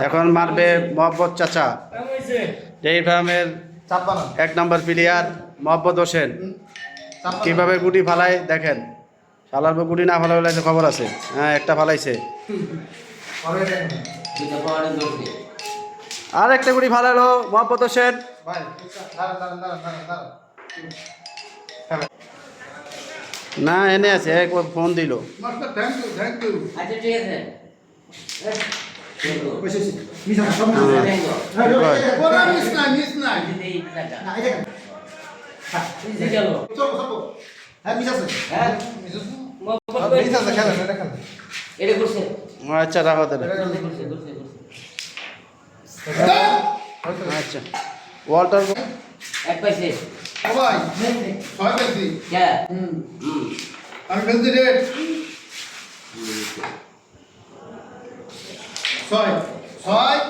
এখন মারবে মোহাম্মদ চাচা, এই ফার্মের 1 নম্বর প্লেয়ার মোহাম্মদ হোসেন। কিভাবে গুটি ফালায় দেখেন। শালার গুটি না ফালা ফেলাইছে খবর আছে। হ্যাঁ, একটা ফালাইছে, আর একটা গুটি ফালালো মোহাম্মদ হোসেন। না, এনে আছে, একবার ফোন দিল। আচ্ছা, রাখো তাহলে। আচ্ছা, ওয়াল্টার এক পাইছে সবাই 6 পেয়েছি। হ্যাঁ আমি ফেলছি রেড 6 6